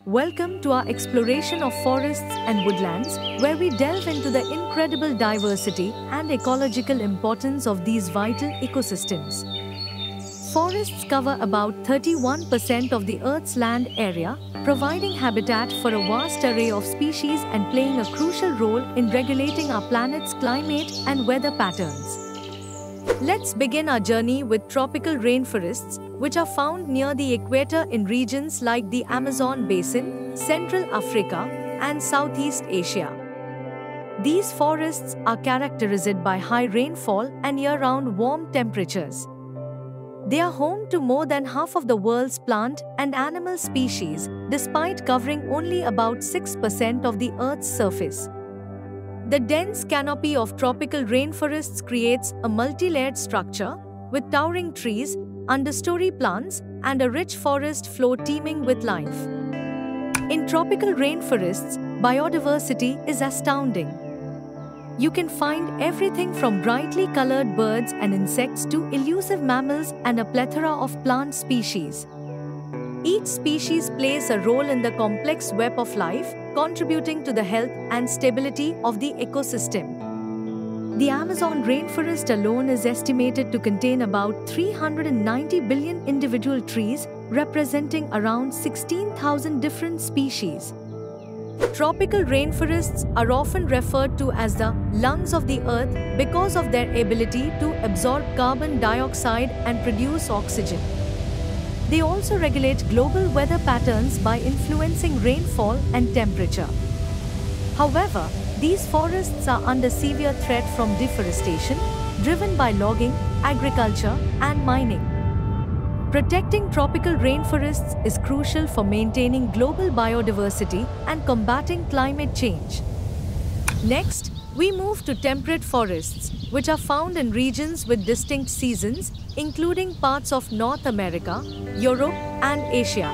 Welcome to our exploration of forests and woodlands, where we delve into the incredible diversity and ecological importance of these vital ecosystems. Forests cover about 31% of the Earth's land area, providing habitat for a vast array of species and playing a crucial role in regulating our planet's climate and weather patterns. Let's begin our journey with tropical rainforests, which are found near the equator in regions like the Amazon basin, Central Africa, and Southeast Asia. These forests are characterized by high rainfall and year-round warm temperatures. They are home to more than half of the world's plant and animal species, despite covering only about 6% of the Earth's surface. The dense canopy of tropical rainforests creates a multi-layered structure, with towering trees, understory plants, and a rich forest floor teeming with life. In tropical rainforests, biodiversity is astounding. You can find everything from brightly colored birds and insects to elusive mammals and a plethora of plant species. Each species plays a role in the complex web of life, contributing to the health and stability of the ecosystem. The Amazon rainforest alone is estimated to contain about 390 billion individual trees, representing around 16,000 different species. Tropical rainforests are often referred to as the lungs of the earth because of their ability to absorb carbon dioxide and produce oxygen. They also regulate global weather patterns by influencing rainfall and temperature. However, these forests are under severe threat from deforestation, driven by logging, agriculture, and mining. Protecting tropical rainforests is crucial for maintaining global biodiversity and combating climate change. Next, we move to temperate forests, which are found in regions with distinct seasons, including parts of North America, Europe, and Asia.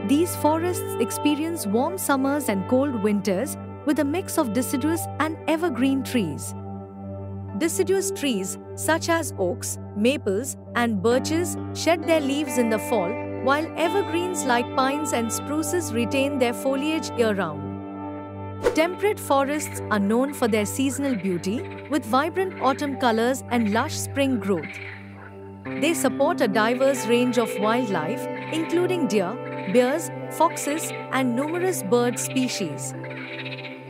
These forests experience warm summers and cold winters with a mix of deciduous and evergreen trees. Deciduous trees, such as oaks, maples, and birches, shed their leaves in the fall, while evergreens like pines and spruces retain their foliage year-round. Temperate forests are known for their seasonal beauty, with vibrant autumn colors and lush spring growth. They support a diverse range of wildlife, including deer, bears, foxes, and numerous bird species.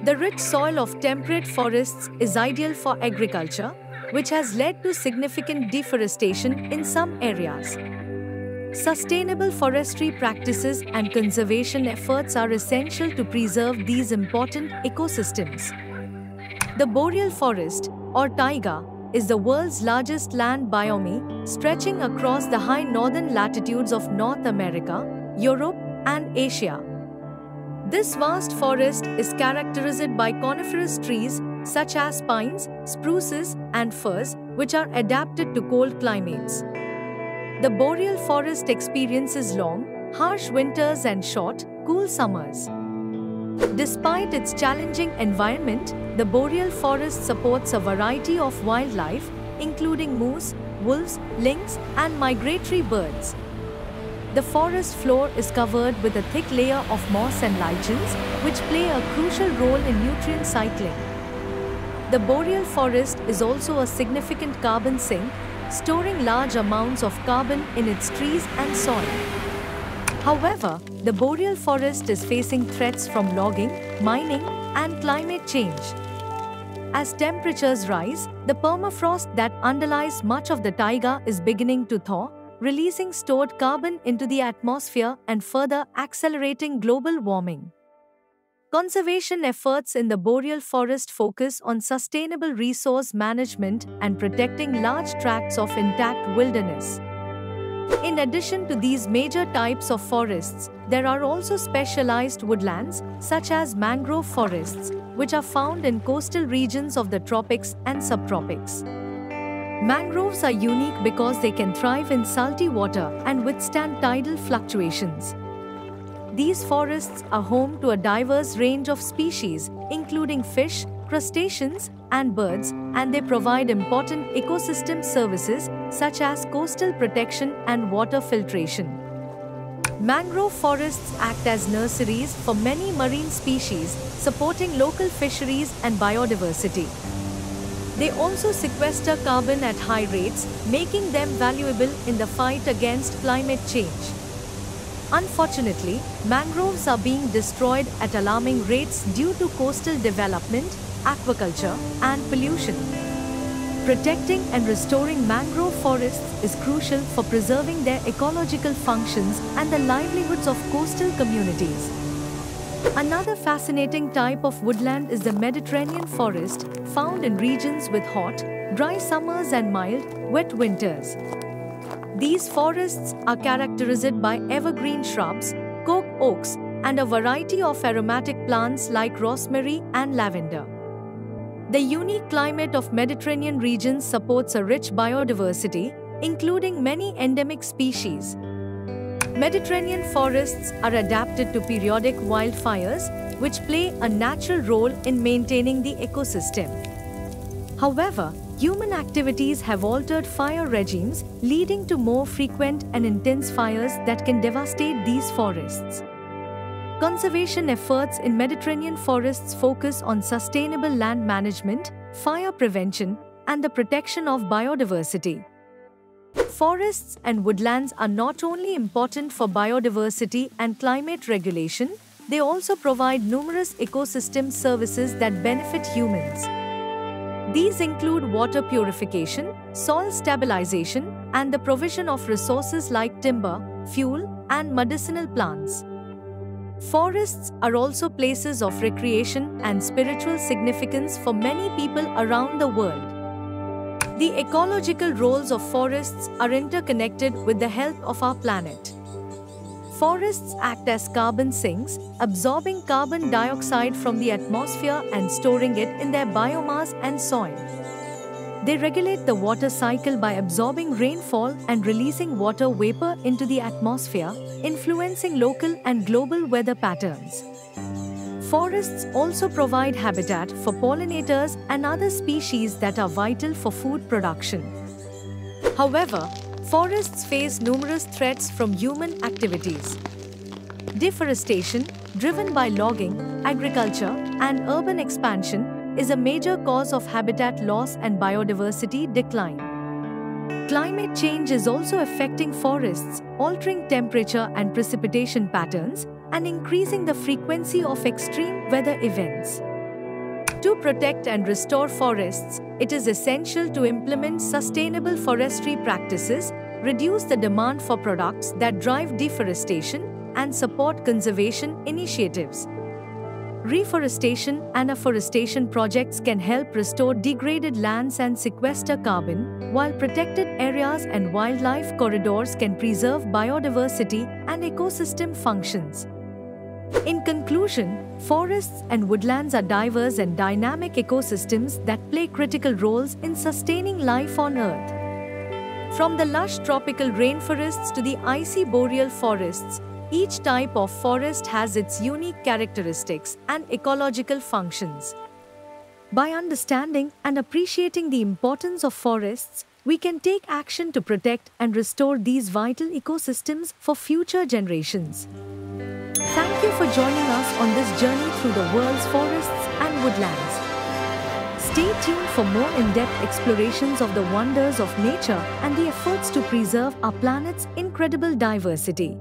The rich soil of temperate forests is ideal for agriculture, which has led to significant deforestation in some areas. Sustainable forestry practices and conservation efforts are essential to preserve these important ecosystems. The boreal forest, or taiga, is the world's largest land biome, stretching across the high northern latitudes of North America, Europe, and Asia. This vast forest is characterized by coniferous trees such as pines, spruces, and firs, which are adapted to cold climates. The boreal forest experiences long, harsh winters and short, cool summers. Despite its challenging environment, the boreal forest supports a variety of wildlife, including moose, wolves, lynx, and migratory birds. The forest floor is covered with a thick layer of moss and lichens, which play a crucial role in nutrient cycling. The boreal forest is also a significant carbon sink, storing large amounts of carbon in its trees and soil. However, the boreal forest is facing threats from logging, mining, and climate change. As temperatures rise, the permafrost that underlies much of the taiga is beginning to thaw, releasing stored carbon into the atmosphere and further accelerating global warming. Conservation efforts in the boreal forest focus on sustainable resource management and protecting large tracts of intact wilderness. In addition to these major types of forests, there are also specialized woodlands, such as mangrove forests, which are found in coastal regions of the tropics and subtropics. Mangroves are unique because they can thrive in salty water and withstand tidal fluctuations. These forests are home to a diverse range of species, including fish, crustaceans, and birds, and they provide important ecosystem services such as coastal protection and water filtration. Mangrove forests act as nurseries for many marine species, supporting local fisheries and biodiversity. They also sequester carbon at high rates, making them valuable in the fight against climate change. Unfortunately, mangroves are being destroyed at alarming rates due to coastal development, aquaculture, and pollution. Protecting and restoring mangrove forests is crucial for preserving their ecological functions and the livelihoods of coastal communities. Another fascinating type of woodland is the Mediterranean forest, found in regions with hot, dry summers and mild, wet winters. These forests are characterized by evergreen shrubs, cork oaks, and a variety of aromatic plants like rosemary and lavender. The unique climate of Mediterranean regions supports a rich biodiversity, including many endemic species. Mediterranean forests are adapted to periodic wildfires, which play a natural role in maintaining the ecosystem. However, human activities have altered fire regimes, leading to more frequent and intense fires that can devastate these forests. Conservation efforts in Mediterranean forests focus on sustainable land management, fire prevention, and the protection of biodiversity. Forests and woodlands are not only important for biodiversity and climate regulation, they also provide numerous ecosystem services that benefit humans. These include water purification, soil stabilization, and the provision of resources like timber, fuel, and medicinal plants. Forests are also places of recreation and spiritual significance for many people around the world. The ecological roles of forests are interconnected with the health of our planet. Forests act as carbon sinks, absorbing carbon dioxide from the atmosphere and storing it in their biomass and soil. They regulate the water cycle by absorbing rainfall and releasing water vapor into the atmosphere, influencing local and global weather patterns. Forests also provide habitat for pollinators and other species that are vital for food production. However, forests face numerous threats from human activities. Deforestation, driven by logging, agriculture, and urban expansion, is a major cause of habitat loss and biodiversity decline. Climate change is also affecting forests, altering temperature and precipitation patterns, and increasing the frequency of extreme weather events. To protect and restore forests, it is essential to implement sustainable forestry practices, reduce the demand for products that drive deforestation, and support conservation initiatives. Reforestation and afforestation projects can help restore degraded lands and sequester carbon, while protected areas and wildlife corridors can preserve biodiversity and ecosystem functions. In conclusion, forests and woodlands are diverse and dynamic ecosystems that play critical roles in sustaining life on Earth. From the lush tropical rainforests to the icy boreal forests, each type of forest has its unique characteristics and ecological functions. By understanding and appreciating the importance of forests, we can take action to protect and restore these vital ecosystems for future generations. Thank you for joining us on this journey through the world's forests and woodlands. Stay tuned for more in-depth explorations of the wonders of nature and the efforts to preserve our planet's incredible diversity.